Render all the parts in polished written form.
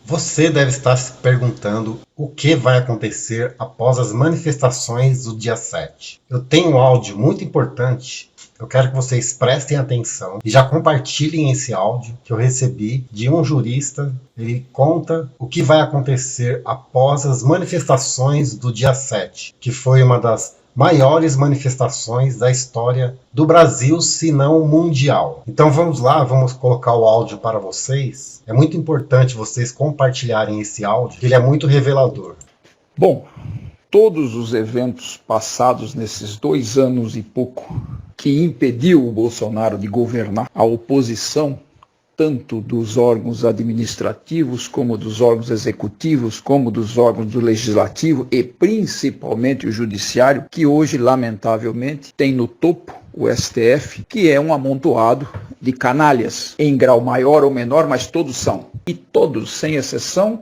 Você deve estar se perguntando o que vai acontecer após as manifestações do dia 7. Eu tenho um áudio muito importante. Eu quero que vocês prestem atenção e já compartilhem esse áudio que eu recebi de um jurista. Ele conta o que vai acontecer após as manifestações do dia 7, que foi uma das maiores manifestações da história do Brasil, se não mundial. Então vamos lá, vamos colocar o áudio para vocês. É muito importante vocês compartilharem esse áudio, que ele é muito revelador. Bom, todos os eventos passados nesses 2 anos e pouco que impediu o Bolsonaro de governar, a oposição, tanto dos órgãos administrativos, como dos órgãos executivos, como dos órgãos do legislativo e principalmente o judiciário, que hoje, lamentavelmente, tem no topo o STF, que é um amontoado de canalhas, em grau maior ou menor, mas todos são. E todos, sem exceção,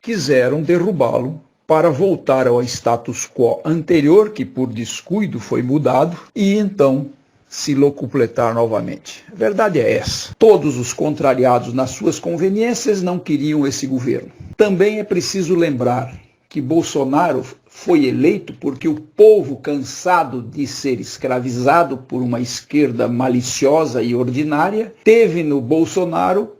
quiseram derrubá-lo para voltar ao status quo anterior, que por descuido foi mudado, e então se locupletar novamente. A verdade é essa. Todos os contrariados nas suas conveniências não queriam esse governo. Também é preciso lembrar que Bolsonaro foi eleito porque o povo, cansado de ser escravizado por uma esquerda maliciosa e ordinária, teve no Bolsonaro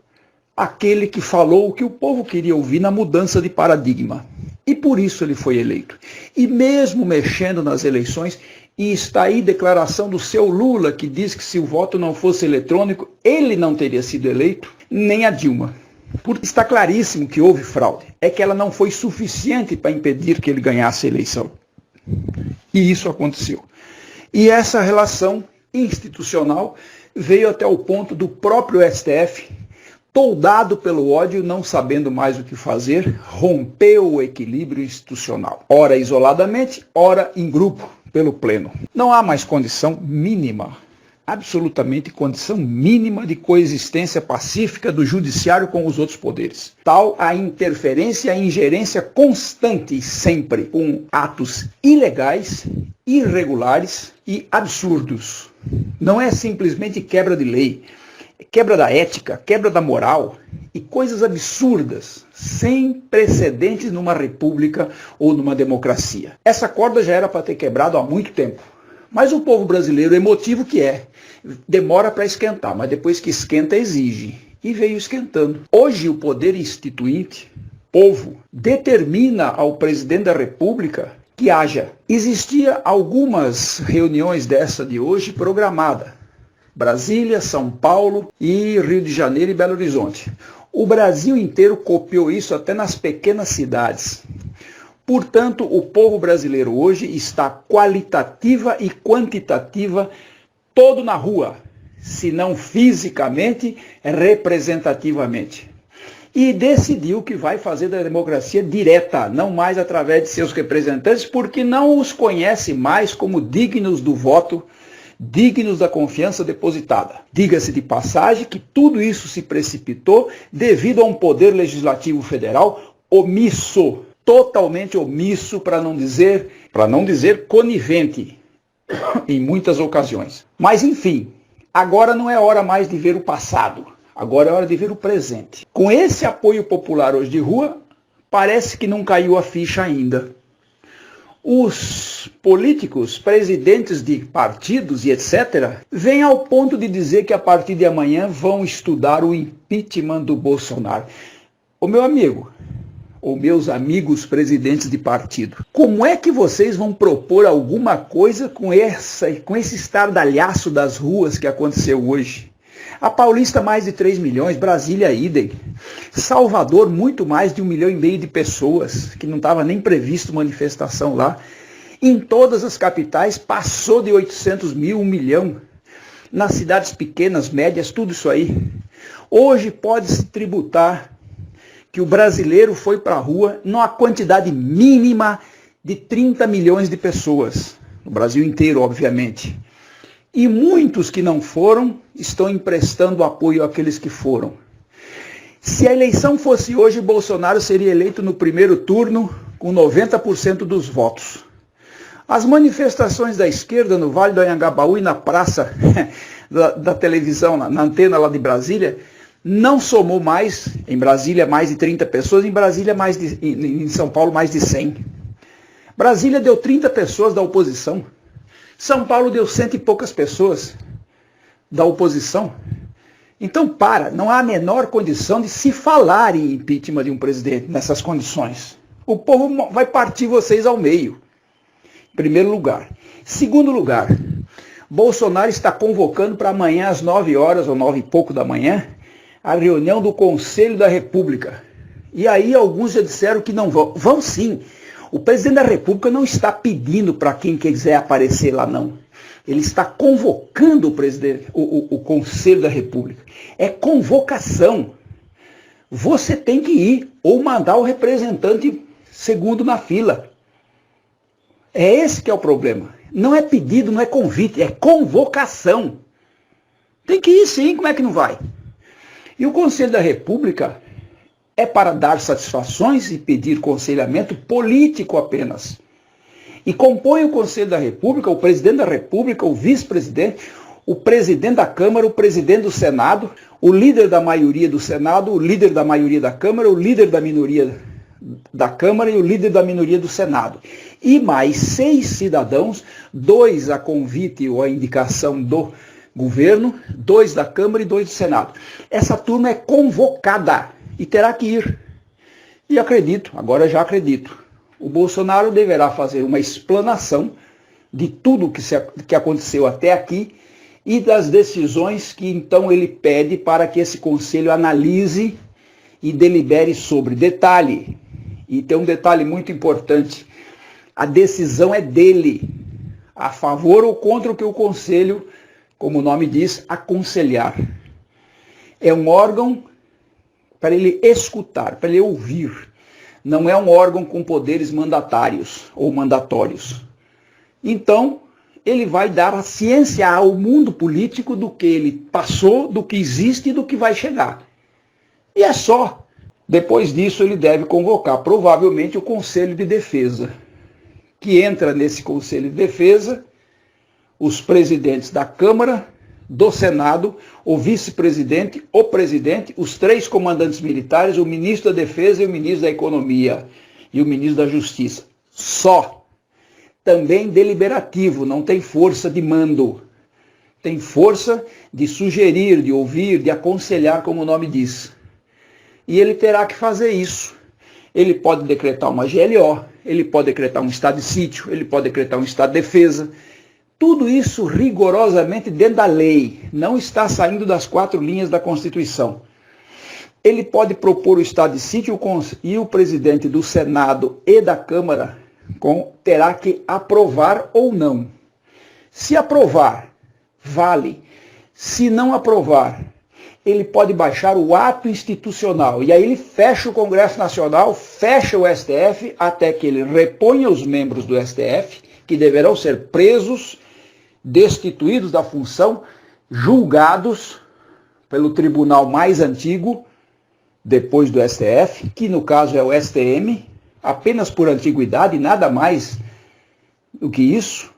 aquele que falou o que o povo queria ouvir na mudança de paradigma. E por isso ele foi eleito. E mesmo mexendo nas eleições, e está aí declaração do seu Lula, que diz que se o voto não fosse eletrônico, ele não teria sido eleito, nem a Dilma. Porque está claríssimo que houve fraude. É que ela não foi suficiente para impedir que ele ganhasse a eleição. E isso aconteceu. E essa relação institucional veio até o ponto do próprio STF, toldado pelo ódio, não sabendo mais o que fazer, rompeu o equilíbrio institucional. Ora isoladamente, ora em grupo, pelo pleno. Não há mais condição mínima, absolutamente condição mínima de coexistência pacífica do judiciário com os outros poderes. Tal a interferência e ingerência constante e sempre, com atos ilegais, irregulares e absurdos. Não é simplesmente quebra de lei, quebra da ética, quebra da moral e coisas absurdas, sem precedentes numa república ou numa democracia. Essa corda já era para ter quebrado há muito tempo. Mas o povo brasileiro, emotivo que é, demora para esquentar, mas depois que esquenta exige. E veio esquentando. Hoje o poder instituinte, povo, determina ao presidente da república que haja. Existia algumas reuniões dessa de hoje programada. Brasília, São Paulo e Rio de Janeiro e Belo Horizonte. O Brasil inteiro copiou isso até nas pequenas cidades. Portanto, o povo brasileiro hoje está qualitativa e quantitativa todo na rua, se não fisicamente, representativamente. E decidiu que vai fazer da democracia direta, não mais através de seus representantes, porque não os conhece mais como dignos do voto, dignos da confiança depositada. Diga-se de passagem que tudo isso se precipitou devido a um poder legislativo federal omisso, totalmente omisso, para não dizer conivente, em muitas ocasiões. Mas enfim, agora não é hora mais de ver o passado, agora é hora de ver o presente. Com esse apoio popular hoje de rua, parece que não caiu a ficha ainda. Os políticos, presidentes de partidos e etc., vêm ao ponto de dizer que a partir de amanhã vão estudar o impeachment do Bolsonaro. Ô meu amigo, ou meus amigos presidentes de partido, como é que vocês vão propor alguma coisa com esse estardalhaço das ruas que aconteceu hoje? A Paulista, mais de 3 milhões, Brasília, idem. Salvador, muito mais de 1,5 milhão de pessoas, que não estava nem previsto manifestação lá. Em todas as capitais, passou de 800 mil, 1 milhão. Nas cidades pequenas, médias, tudo isso aí. Hoje pode-se tributar que o brasileiro foi para a rua numa quantidade mínima de 30 milhões de pessoas. No Brasil inteiro, obviamente. E muitos que não foram estão emprestando apoio àqueles que foram. Se a eleição fosse hoje, Bolsonaro seria eleito no primeiro turno com 90% dos votos. As manifestações da esquerda no Vale do Anhangabaú e na praça da televisão, na antena lá de Brasília, não somou mais, em Brasília mais de 30 pessoas, em São Paulo mais de 100. Brasília deu 30 pessoas da oposição. São Paulo deu 100 e poucas pessoas da oposição. Então não há a menor condição de se falar em impeachment de um presidente nessas condições. O povo vai partir vocês ao meio, em primeiro lugar. Segundo lugar, Bolsonaro está convocando para amanhã às 9 horas ou 9 e pouco da manhã, a reunião do Conselho da República. E aí alguns já disseram que não vão. Vão sim. O presidente da República não está pedindo para quem quiser aparecer lá, não. Ele está convocando o Conselho da República. É convocação. Você tem que ir ou mandar o representante segundo na fila. É esse que é o problema. Não é pedido, não é convite, é convocação. Tem que ir sim, como é que não vai? E o Conselho da República é para dar satisfações e pedir conselhamento político apenas. E compõe o Conselho da República, o presidente da República, o vice-presidente, o presidente da Câmara, o presidente do Senado, o líder da maioria do Senado, o líder da maioria da Câmara, o líder da minoria da Câmara e o líder da minoria do Senado. E mais 6 cidadãos, 2 a convite ou a indicação do governo, 2 da Câmara e 2 do Senado. Essa turma é convocada e terá que ir. E acredito, agora já acredito, o Bolsonaro deverá fazer uma explanação de tudo que aconteceu até aqui e das decisões que então ele pede para que esse conselho analise e delibere sobre. Detalhe, e tem um detalhe muito importante, a decisão é dele, a favor ou contra o que o conselho, como o nome diz, aconselhar. É um órgão para ele escutar, para ele ouvir. Não é um órgão com poderes mandatários ou mandatórios. Então, ele vai dar a ciência ao mundo político do que ele passou, do que existe e do que vai chegar. E é só. Depois disso, ele deve convocar, provavelmente, o Conselho de Defesa, que entra nesse Conselho de Defesa os presidentes da Câmara, do Senado, o vice-presidente, o presidente, os 3 comandantes militares, o ministro da Defesa e o ministro da Economia e o ministro da Justiça. Só. Também deliberativo, não tem força de mando. Tem força de sugerir, de ouvir, de aconselhar, como o nome diz. E ele terá que fazer isso. Ele pode decretar uma GLO, ele pode decretar um estado de sítio, ele pode decretar um estado de defesa. Tudo isso rigorosamente dentro da lei, não está saindo das 4 linhas da Constituição. Ele pode propor o estado de sítio e o presidente do Senado e da Câmara terá que aprovar ou não. Se aprovar, vale. Se não aprovar, ele pode baixar o ato institucional. E aí ele fecha o Congresso Nacional, fecha o STF, até que ele reponha os membros do STF, que deverão ser presos, destituídos da função, julgados pelo tribunal mais antigo, depois do STF, que no caso é o STM, apenas por antiguidade, nada mais do que isso,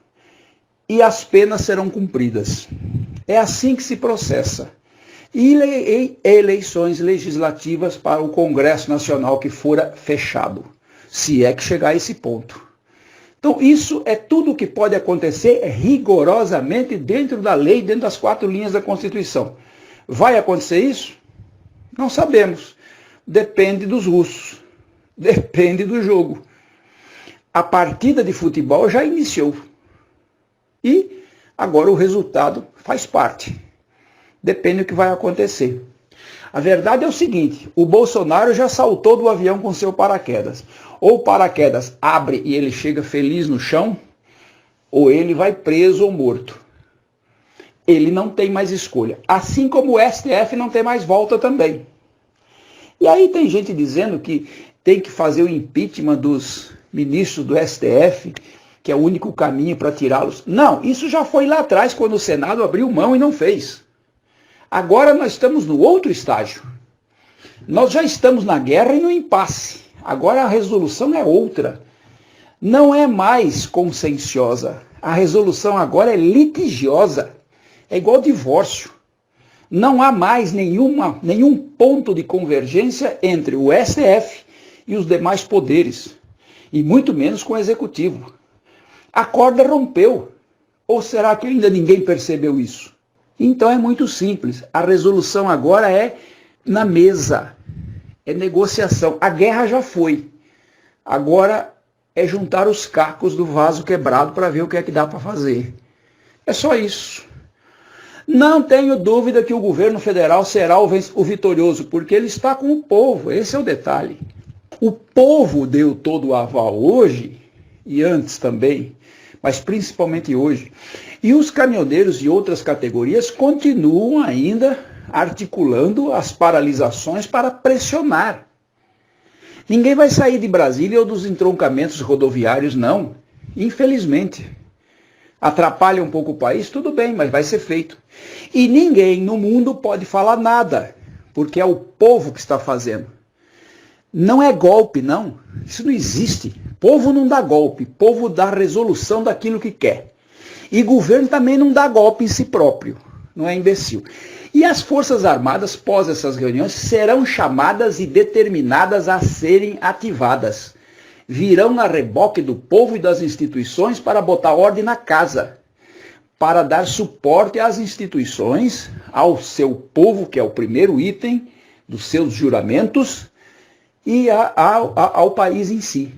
e as penas serão cumpridas. É assim que se processa. E eleições legislativas para o Congresso Nacional que fora fechado, se é que chegar a esse ponto. Então, isso é tudo o que pode acontecer rigorosamente dentro da lei, dentro das 4 linhas da Constituição. Vai acontecer isso? Não sabemos. Depende dos russos. Depende do jogo. A partida de futebol já iniciou. E agora o resultado faz parte. Depende do que vai acontecer. A verdade é o seguinte, o Bolsonaro já saltou do avião com seu paraquedas. Ou o paraquedas abre e ele chega feliz no chão, ou ele vai preso ou morto. Ele não tem mais escolha. Assim como o STF não tem mais volta também. E aí tem gente dizendo que tem que fazer o impeachment dos ministros do STF, que é o único caminho para tirá-los. Não, isso já foi lá atrás, quando o Senado abriu mão e não fez. Agora nós estamos no outro estágio. Nós já estamos na guerra e no impasse. Agora a resolução é outra. Não é mais conscienciosa. A resolução agora é litigiosa. É igual divórcio. Não há mais nenhum ponto de convergência entre o STF e os demais poderes, e muito menos com o Executivo. A corda rompeu. Ou será que ainda ninguém percebeu isso? Então é muito simples. A resolução agora é na mesa. É negociação. A guerra já foi. Agora é juntar os cacos do vaso quebrado para ver o que é que dá para fazer. É só isso. Não tenho dúvida que o governo federal será o vitorioso, porque ele está com o povo. Esse é o detalhe. O povo deu todo o aval hoje, e antes também, mas principalmente hoje. E os caminhoneiros e outras categorias continuam ainda articulando as paralisações para pressionar. Ninguém vai sair de Brasília ou dos entroncamentos rodoviários, não. Infelizmente. Atrapalha um pouco o país, tudo bem, mas vai ser feito. E ninguém no mundo pode falar nada, porque é o povo que está fazendo. Não é golpe, não. Isso não existe. Povo não dá golpe. Povo dá resolução daquilo que quer. E governo também não dá golpe em si próprio. Não é imbecil. E as Forças Armadas, pós essas reuniões, serão chamadas e determinadas a serem ativadas. Virão na reboque do povo e das instituições para botar ordem na casa. Para dar suporte às instituições, ao seu povo, que é o primeiro item dos seus juramentos, e ao país em si.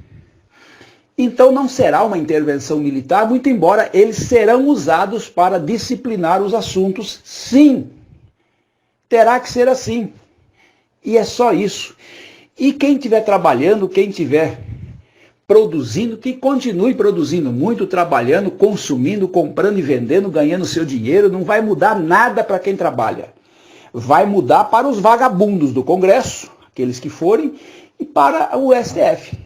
Então não será uma intervenção militar, muito embora eles serão usados para disciplinar os assuntos, sim. Terá que ser assim. E é só isso. E quem estiver trabalhando, quem estiver produzindo, que continue produzindo muito, trabalhando, consumindo, comprando e vendendo, ganhando seu dinheiro, não vai mudar nada para quem trabalha. Vai mudar para os vagabundos do Congresso, aqueles que forem, e para o STF.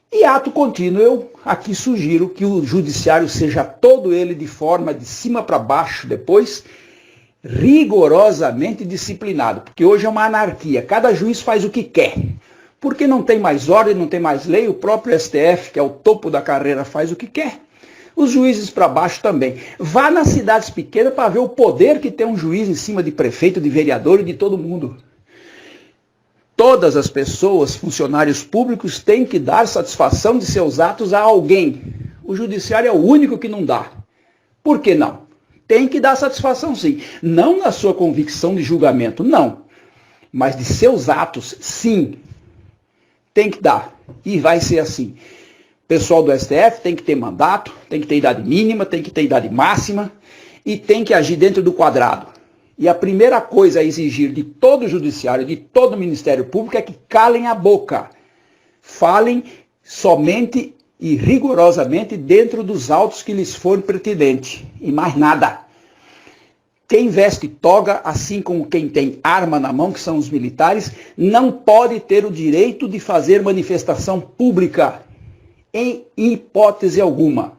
E ato contínuo, eu aqui sugiro que o judiciário seja todo ele de forma de cima para baixo, depois rigorosamente disciplinado, porque hoje é uma anarquia, cada juiz faz o que quer, porque não tem mais ordem, não tem mais lei, o próprio STF, que é o topo da carreira, faz o que quer, os juízes para baixo também. Vá nas cidades pequenas para ver o poder que tem um juiz em cima de prefeito, de vereador e de todo mundo. Todas as pessoas, funcionários públicos, têm que dar satisfação de seus atos a alguém. O judiciário é o único que não dá. Por que não? Tem que dar satisfação, sim. Não na sua convicção de julgamento, não. Mas de seus atos, sim. Tem que dar. E vai ser assim. O pessoal do STF tem que ter mandato, tem que ter idade mínima, tem que ter idade máxima e tem que agir dentro do quadrado. E a primeira coisa a exigir de todo o judiciário, de todo o Ministério Público, é que calem a boca. Falem somente e rigorosamente dentro dos autos que lhes forem pertinentes. E mais nada. Quem veste toga, assim como quem tem arma na mão, que são os militares, não pode ter o direito de fazer manifestação pública. Em hipótese alguma.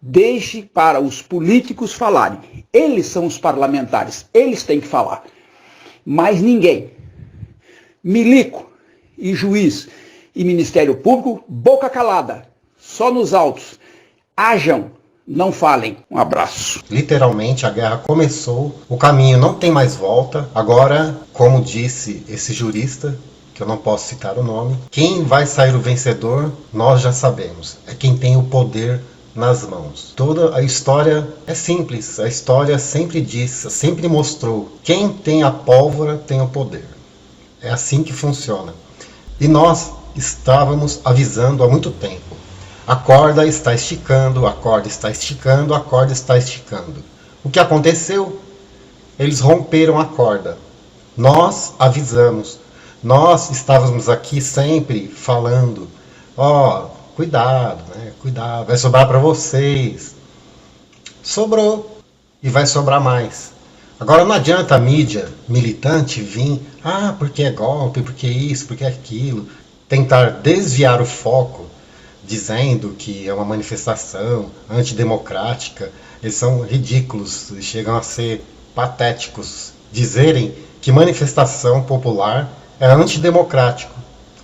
Deixe para os políticos falarem. Eles são os parlamentares. Eles têm que falar. Mas ninguém. Milico e juiz e Ministério Público, boca calada. Só nos autos. Hajam, não falem. Um abraço. Literalmente a guerra começou. O caminho não tem mais volta. Agora, como disse esse jurista, que eu não posso citar o nome, quem vai sair o vencedor, nós já sabemos. É quem tem o poder nas mãos. Toda a história é simples. A história sempre disse, sempre mostrou. Quem tem a pólvora tem o poder. É assim que funciona. E nós estávamos avisando há muito tempo. A corda está esticando, a corda está esticando, a corda está esticando. O que aconteceu? Eles romperam a corda. Nós avisamos. Nós estávamos aqui sempre falando, cuidado, né? Cuidado, vai sobrar para vocês. Sobrou e vai sobrar mais. Agora não adianta a mídia militante vir, porque é golpe, porque é isso, porque é aquilo, tentar desviar o foco, dizendo que é uma manifestação antidemocrática. Eles são ridículos, chegam a ser patéticos, dizerem que manifestação popular é antidemocrático.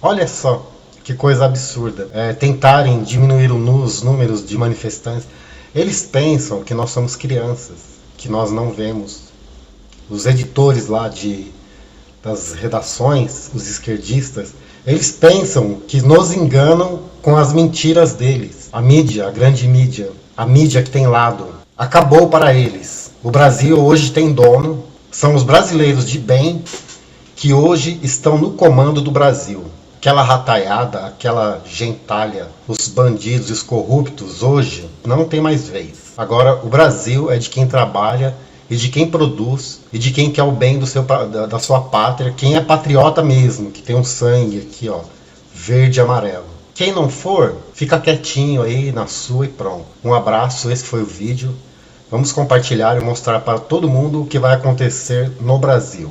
Olha só. Que coisa absurda. Tentarem diminuir os números de manifestantes. Eles pensam que nós somos crianças, que nós não vemos os editores lá das redações, os esquerdistas, eles pensam que nos enganam com as mentiras deles. A mídia, a grande mídia, a mídia que tem lado, acabou para eles. O Brasil hoje tem dono, são os brasileiros de bem que hoje estão no comando do Brasil. Aquela rataiada, aquela gentalha, os bandidos e os corruptos hoje não tem mais vez. Agora o Brasil é de quem trabalha e de quem produz e de quem quer o bem da sua pátria, quem é patriota mesmo, que tem um sangue aqui, ó, verde e amarelo. Quem não for, fica quietinho aí na sua e pronto. Um abraço, esse foi o vídeo. Vamos compartilhar e mostrar para todo mundo o que vai acontecer no Brasil.